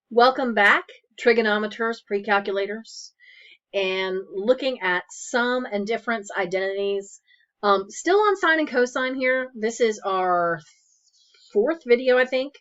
Welcome back, trigonometers, pre-calculators, and looking at sum and difference identities. Still on sine and cosine here. This is our fourth video, I think,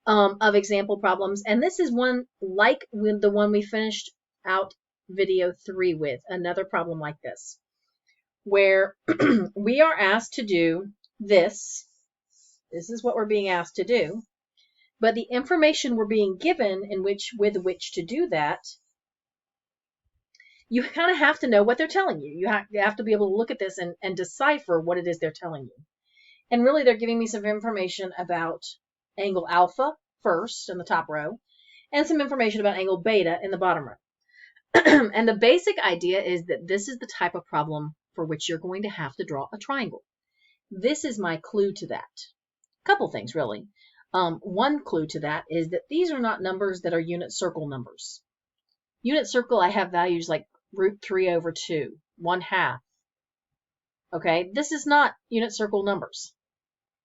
of example problems. And this is one like the one we finished out video 3 with, another problem like this, where we are asked to do this. This is what we're being asked to do. But the information we're being given with which to do that, you kind of have to know what they're telling you. You have to be able to look at this and decipher what it is they're telling you. And really, they're giving me some information about angle alpha first in the top row, and some information about angle beta in the bottom row. And the basic idea is that this is the type of problem for which you're going to have to draw a triangle. This is my clue to that. A couple things, really. One clue to that is that these are not numbers that are unit circle numbers. Unit circle, I have values like √3/2, 1/2. Okay, this is not unit circle numbers.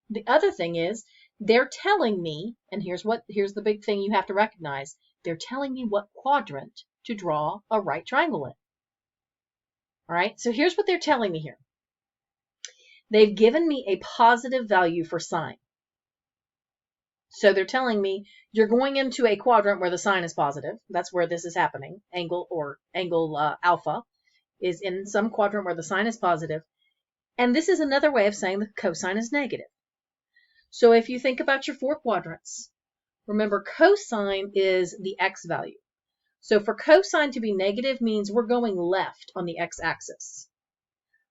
The other thing is they're telling me, and here's the big thing you have to recognize, they're telling me what quadrant to draw a right triangle in. All right, so here's what they're telling me here. They've given me a positive value for sine. So they're telling me you're going into a quadrant where the sine is positive. That's where this is happening. Angle alpha is in some quadrant where the sine is positive. And this is another way of saying the cosine is negative. So if you think about your four quadrants, remember cosine is the x value. So for cosine to be negative means we're going left on the x-axis.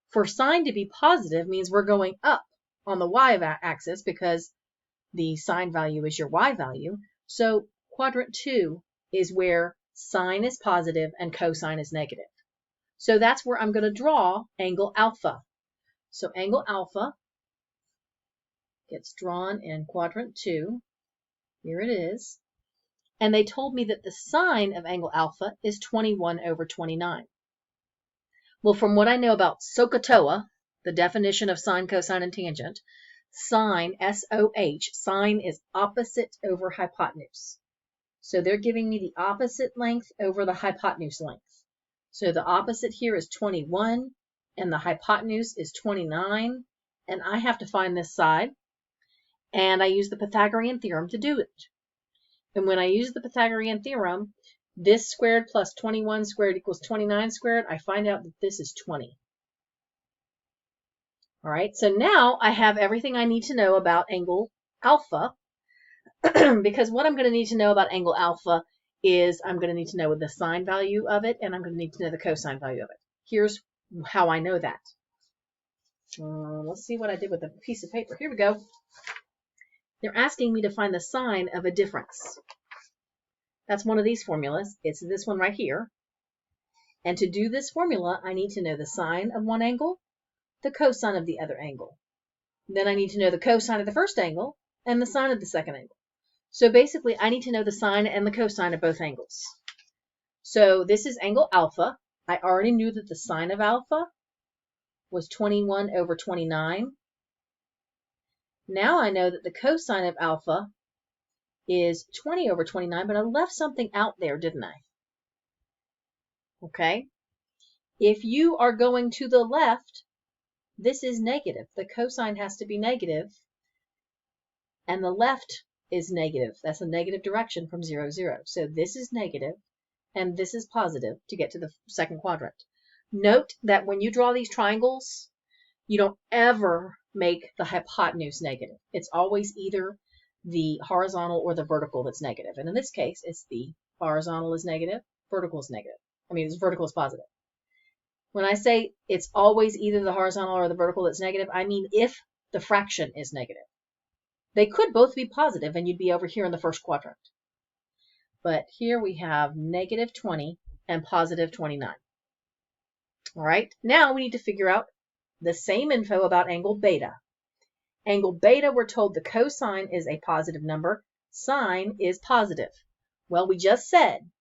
For sine to be positive means we're going up on the y-axis because the sine value is your y value. So quadrant 2 is where sine is positive and cosine is negative. So that's where I'm going to draw angle alpha. So angle alpha gets drawn in quadrant 2. Here it is. And they told me that the sine of angle alpha is 21/29. Well, from what I know about SOHCAHTOA, the definition of sine, cosine, and tangent, sine, S-O-H, sine is opposite over hypotenuse. So they're giving me the opposite length over the hypotenuse length. So the opposite here is 21, and the hypotenuse is 29, and I have to find this side, and I use the Pythagorean theorem to do it. And when I use the Pythagorean theorem, this squared plus 21 squared equals 29 squared, I find out that this is 20. All right, so now I have everything I need to know about angle alpha, because what I'm going to need to know about angle alpha is I'm going to need to know the sine value of it, and I'm going to need to know the cosine value of it. Here's how I know that. Let's see what I did with a piece of paper. Here we go. They're asking me to find the sine of a difference. That's one of these formulas. It's this one right here. And to do this formula, I need to know the sine of one angle, the cosine of the other angle. Then I need to know the cosine of the first angle and the sine of the second angle. So basically, I need to know the sine and the cosine of both angles. So this is angle alpha. I already knew that the sine of alpha was 21/29. Now I know that the cosine of alpha is 20/29, but I left something out there, didn't I? Okay. If you are going to the left, this is negative. The cosine has to be negative, and the left is negative. That's a negative direction from 0, 0. So this is negative, and this is positive to get to the second quadrant. Note that when you draw these triangles, you don't ever make the hypotenuse negative. It's always either the horizontal or the vertical that's negative. And in this case, it's the horizontal is negative, vertical is negative. Vertical is positive. When I say it's always either the horizontal or the vertical that's negative, I mean if the fraction is negative. They could both be positive, and you'd be over here in the first quadrant. But here we have -20 and +29. All right, now we need to figure out the same info about angle beta. Angle beta, we're told the cosine is a positive number, sine is positive. Well, we just said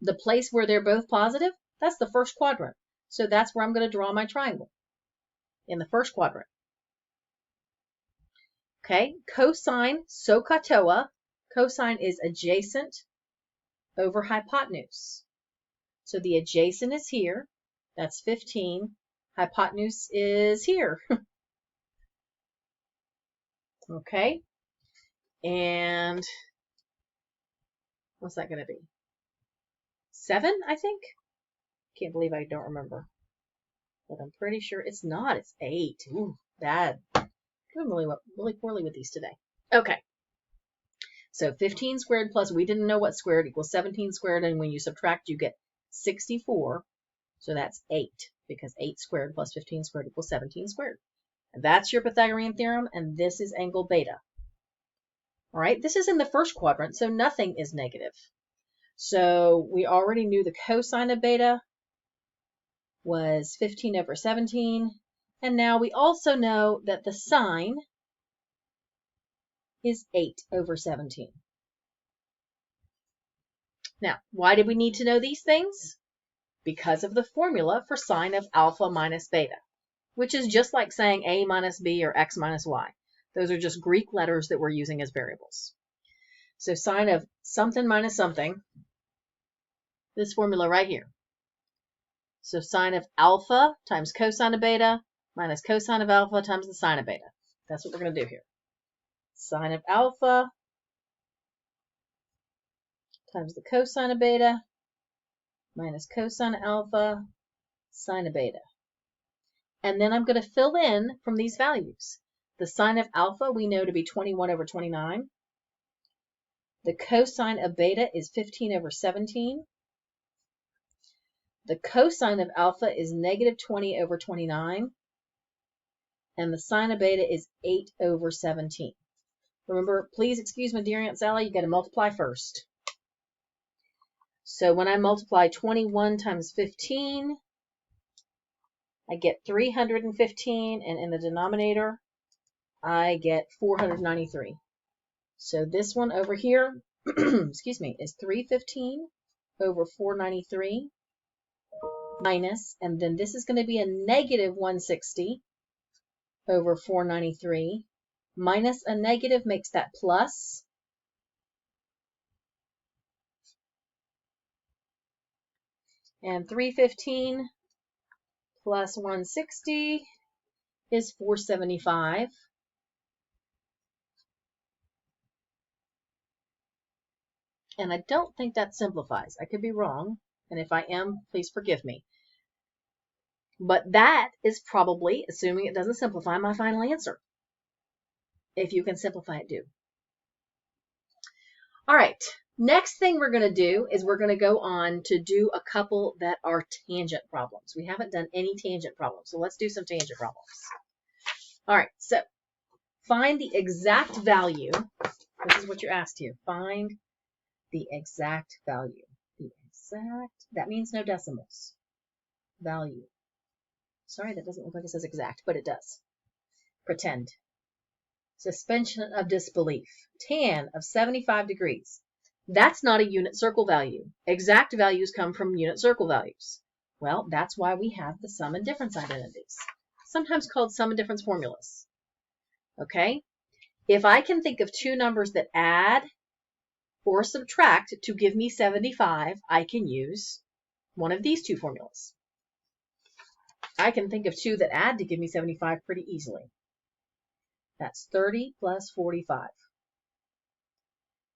the place where they're both positive, that's the first quadrant. So that's where I'm going to draw my triangle, in the first quadrant. Okay, cosine, SOHCAHTOA, cosine is adjacent over hypotenuse. So the adjacent is here. That's 15. Hypotenuse is here. Okay. And what's that going to be? 7, I think? Can't believe I don't remember. But I'm pretty sure it's not. It's 8. Ooh, bad. Doing really poorly with these today. Okay. So 15 squared plus, we didn't know what squared equals 17 squared, and when you subtract, you get 64. So that's 8, because 8 squared plus 15 squared equals 17 squared. And that's your Pythagorean theorem, and this is angle beta. All right, this is in the first quadrant, so nothing is negative. So we already knew the cosine of beta was 15 over 17, and now we also know that the sine is 8 over 17. Now, why did we need to know these things? Because of the formula for sine of alpha minus beta, which is just like saying a minus b or x minus y. Those are just Greek letters that we're using as variables. So sine of something minus something, this formula right here. So sine of alpha times cosine of beta minus cosine of alpha times the sine of beta. That's what we're going to do here. Sine of alpha times the cosine of beta minus cosine of alpha, sine of beta. And then I'm going to fill in from these values. The sine of alpha we know to be 21 over 29. The cosine of beta is 15 over 17. The cosine of alpha is negative 20 over 29. And the sine of beta is 8 over 17. Remember, please excuse me, dear Aunt Sally, you got to multiply first. So when I multiply 21 times 15, I get 315, and in the denominator, I get 493. So this one over here, excuse me, is 315 over 493 minus, and then this is going to be a negative 160 over 493 minus a negative makes that plus. And 315 plus 160 is 475. And I don't think that simplifies. I could be wrong. And if I am, please forgive me. But that is probably, assuming it doesn't simplify, my final answer. If you can simplify it, do. All right. Next thing we're going to do is we're going to go on to do a couple that are tangent problems. We haven't done any tangent problems, so let's do some tangent problems. All right, so find the exact value. This is what you're asked here. Find the exact value. The exact, that means no decimals. Value. Sorry, that doesn't look like it says exact, but it does. Pretend. Suspension of disbelief. Tan of 75 degrees. That's not a unit circle value. Exact values come from unit circle values. Well, that's why we have the sum and difference identities, sometimes called sum and difference formulas. Okay? If I can think of two numbers that add or subtract to give me 75, I can use one of these two formulas. I can think of two that add to give me 75 pretty easily. That's 30 plus 45.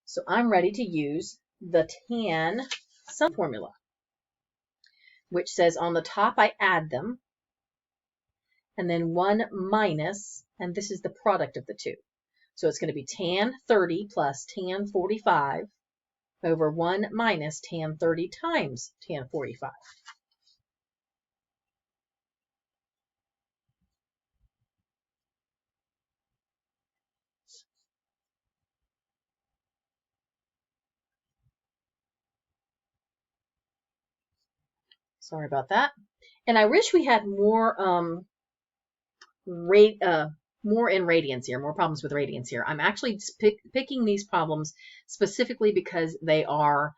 So I'm ready to use the tan sum formula, which says on the top I add them, and then 1 minus, and this is the product of the two. So it's going to be tan 30 plus tan 45 over 1 minus tan 30 times tan 45. Sorry about that. And I wish we had more more in radians here, more problems with radians here. I'm actually picking these problems specifically because they are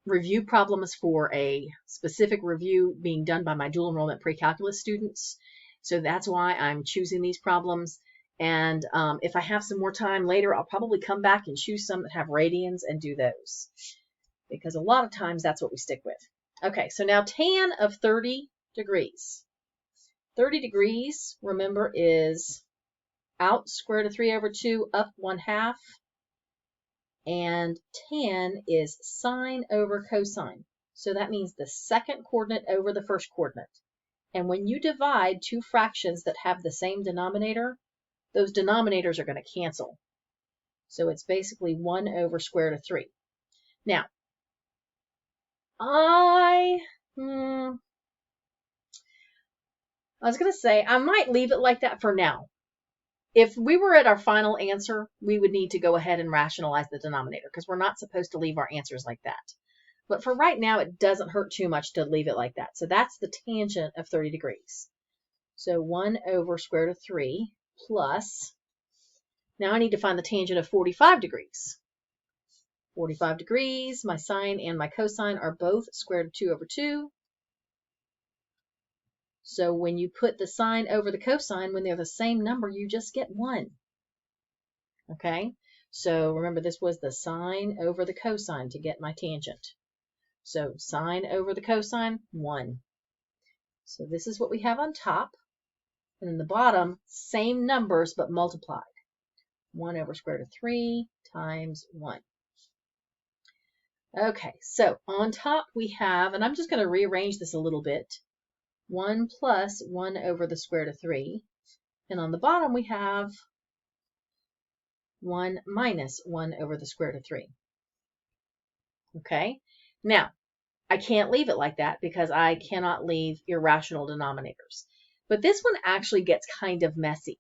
review problems for a specific review being done by my dual enrollment pre-calculus students. So that's why I'm choosing these problems. And if I have some more time later, I'll probably come back and choose some that have radians and do those. because a lot of times that's what we stick with. Okay, so now tan of 30 degrees. 30 degrees, remember, is out square root of 3 over 2, up 1/2. And tan is sine over cosine. So that means the second coordinate over the first coordinate. And when you divide two fractions that have the same denominator, those denominators are going to cancel. So it's basically 1 over square root of 3. Now, I was going to say I might leave it like that for now. If we were at our final answer, we would need to go ahead and rationalize the denominator because we're not supposed to leave our answers like that. But for right now, it doesn't hurt too much to leave it like that. So that's the tangent of 30 degrees. So 1 over square root of 3 plus, now I need to find the tangent of 45 degrees. 45 degrees, my sine and my cosine are both square root of 2 over 2. So when you put the sine over the cosine, when they're the same number, you just get 1. Okay, so remember this was the sine over the cosine to get my tangent. So sine over the cosine, 1. So this is what we have on top. And in the bottom, same numbers but multiplied. 1 over square root of 3 times 1. Okay, so on top we have, and I'm just going to rearrange this a little bit, 1 plus 1 over the square root of 3. And on the bottom we have 1 minus 1 over the square root of 3. Okay, now I can't leave it like that because I cannot leave irrational denominators. But this one actually gets kind of messy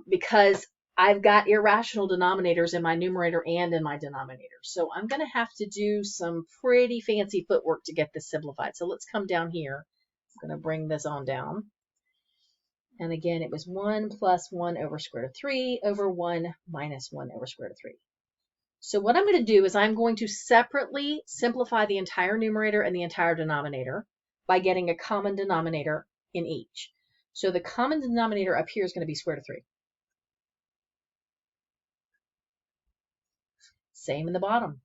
because I've got irrational denominators in my numerator and in my denominator. So I'm going to have to do some pretty fancy footwork to get this simplified. So let's come down here. I'm going to bring this on down. And again, it was 1 plus 1 over square root of 3 over 1 minus 1 over square root of 3. So what I'm going to do is I'm going to separately simplify the entire numerator and the entire denominator by getting a common denominator in each. So the common denominator up here is going to be square root of 3. Same in the bottom.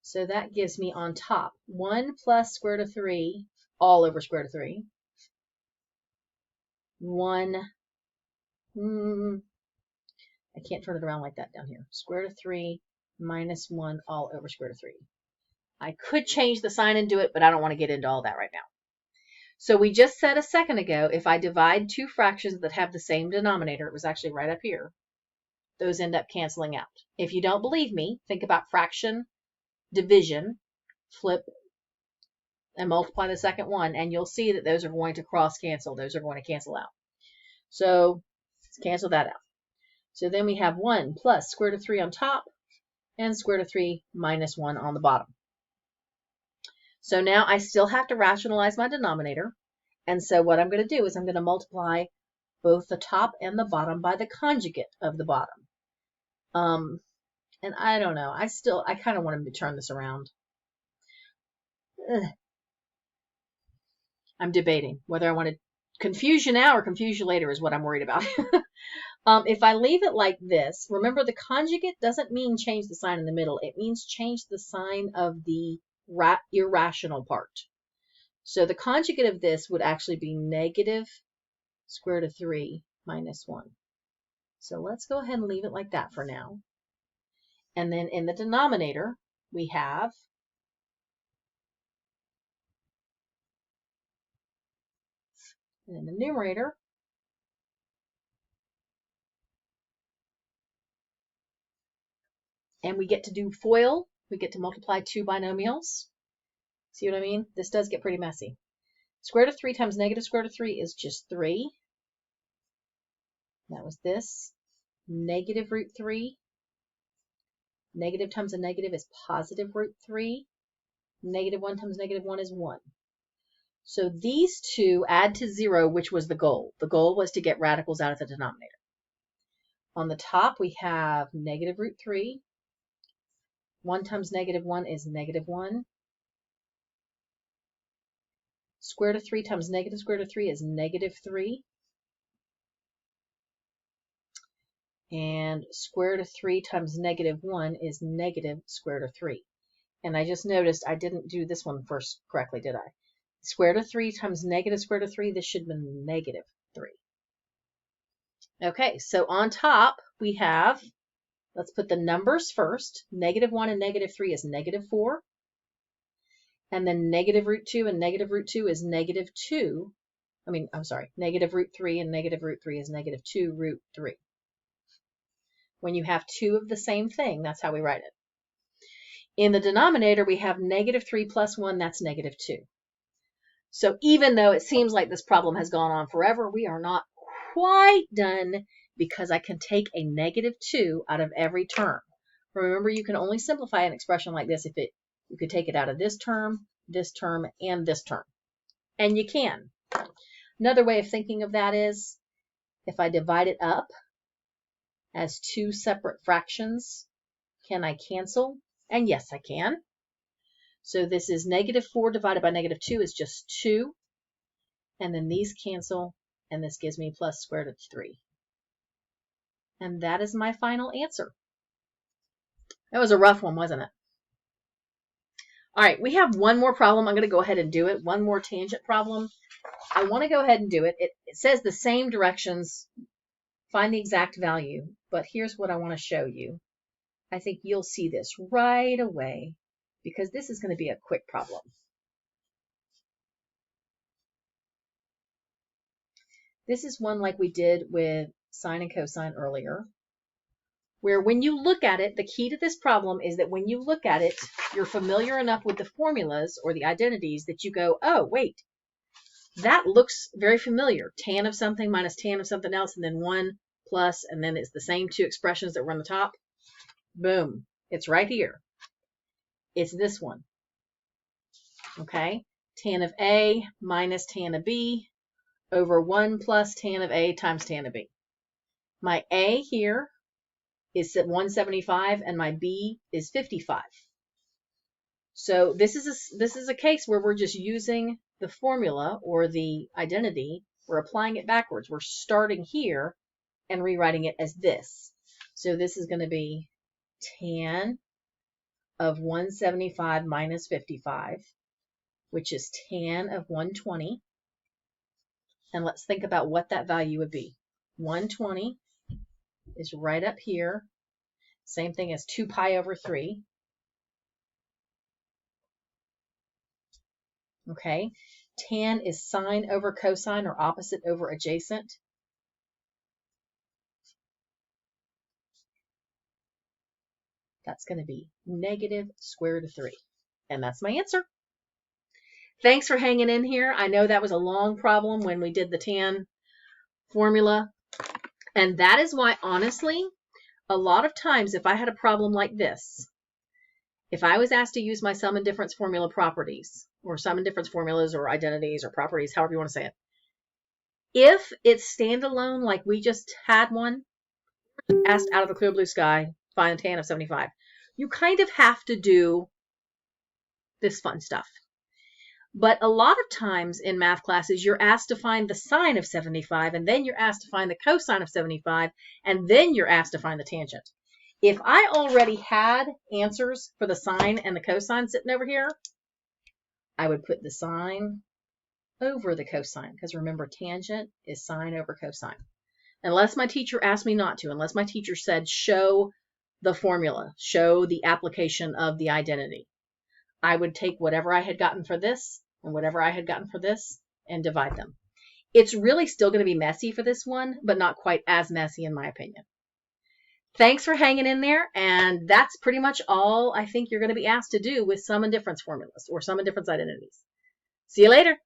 So that gives me on top 1 plus square root of 3 all over square root of 3. 1, I can't turn it around like that down here. Square root of 3 minus 1 all over square root of 3. I could change the sign and do it, but I don't want to get into all that right now. So we just said a second ago, if I divide two fractions that have the same denominator, it was actually right up here, those end up canceling out. If you don't believe me, think about fraction, division, flip, and multiply the second one, and you'll see that those are going to cross cancel. Those are going to cancel out. So let's cancel that out. So then we have 1 plus square root of 3 on top and square root of 3 minus 1 on the bottom. So now I still have to rationalize my denominator. And so what I'm going to do is I'm going to multiply both the top and the bottom by the conjugate of the bottom. And I don't know. I kind of want to turn this around. I'm debating whether I want to confuse you now or confuse you later is what I'm worried about. If I leave it like this, remember the conjugate doesn't mean change the sign in the middle. It means change the sign of the irrational part. So the conjugate of this would actually be negative square root of 3 minus 1. So let's go ahead and leave it like that for now. And then in the denominator, we have and in the numerator, and we get to do FOIL. We get to multiply two binomials. See what I mean? This does get pretty messy. Square root of 3 times negative square root of 3 is just 3. That was this. Negative root 3. Negative times a negative is positive root 3. Negative 1 times negative 1 is 1. So these two add to 0, which was the goal. The goal was to get radicals out of the denominator. On the top, we have negative root 3. 1 times negative 1 is negative 1. Square root of 3 times negative square root of 3 is negative 3. And square root of 3 times negative 1 is negative square root of 3. And I just noticed I didn't do this one first correctly, did I? Square root of 3 times negative square root of 3, this should have been negative 3. Okay, so on top we have, let's put the numbers first. Negative 1 and negative 3 is negative 4. And then negative root 2 and negative root 2 is negative 2. Negative root 3 and negative root 3 is negative 2 root 3. When you have two of the same thing, that's how we write it. In the denominator, we have negative 3 plus 1, that's negative 2. So even though it seems like this problem has gone on forever, we are not quite done because I can take a negative 2 out of every term. Remember, you can only simplify an expression like this if you could take it out of this term, and this term. And you can. Another way of thinking of that is if I divide it up as two separate fractions, can I cancel? And yes, I can. So this is negative 4 divided by negative 2 is just 2. And then these cancel, and this gives me plus square root of 3. And that is my final answer. That was a rough one, wasn't it? All right, we have one more problem. I'm going to go ahead and do it. One more tangent problem. I want to go ahead and do it. It says the same directions, find the exact value, but here's what I want to show you. I think you'll see this right away because this is going to be a quick problem. This is one like we did with sine and cosine earlier, where when you look at it, the key to this problem is that when you look at it, you're familiar enough with the formulas or the identities that you go, oh, wait, that looks very familiar. Tan of something minus tan of something else, and then 1 plus, and then it's the same two expressions that were on the top. Boom. It's right here. It's this one. Okay? Tan of A minus tan of B over 1 plus tan of A times tan of B. My A here is at 175 and my B is 55. So this is a case where we're just using the formula or the identity. We're applying it backwards. We're starting here and rewriting it as this. So this is going to be tan of 175 minus 55, which is tan of 120. And let's think about what that value would be. 120 is right up here. Same thing as 2 pi over 3. Okay, tan is sine over cosine or opposite over adjacent. That's going to be negative square root of 3. And that's my answer. Thanks for hanging in here. I know that was a long problem when we did the tan formula. And that is why, honestly, a lot of times if I had a problem like this, if I was asked to use my sum and difference formula properties, or sum and difference formulas, or identities, or properties, however you want to say it, if it's standalone like we just had one, asked out of the clear blue sky, find a tan of 75, you kind of have to do this fun stuff. But a lot of times in math classes, you're asked to find the sine of 75, and then you're asked to find the cosine of 75, and then you're asked to find the tangent. If I already had answers for the sine and the cosine sitting over here, I would put the sine over the cosine, because remember, tangent is sine over cosine. Unless my teacher asked me not to, unless my teacher said, show the formula, show the application of the identity, I would take whatever I had gotten for this and whatever I had gotten for this and divide them. It's really still going to be messy for this one, but not quite as messy in my opinion. Thanks for hanging in there, and that's pretty much all I think you're going to be asked to do with sum and difference formulas or sum and difference identities. See you later.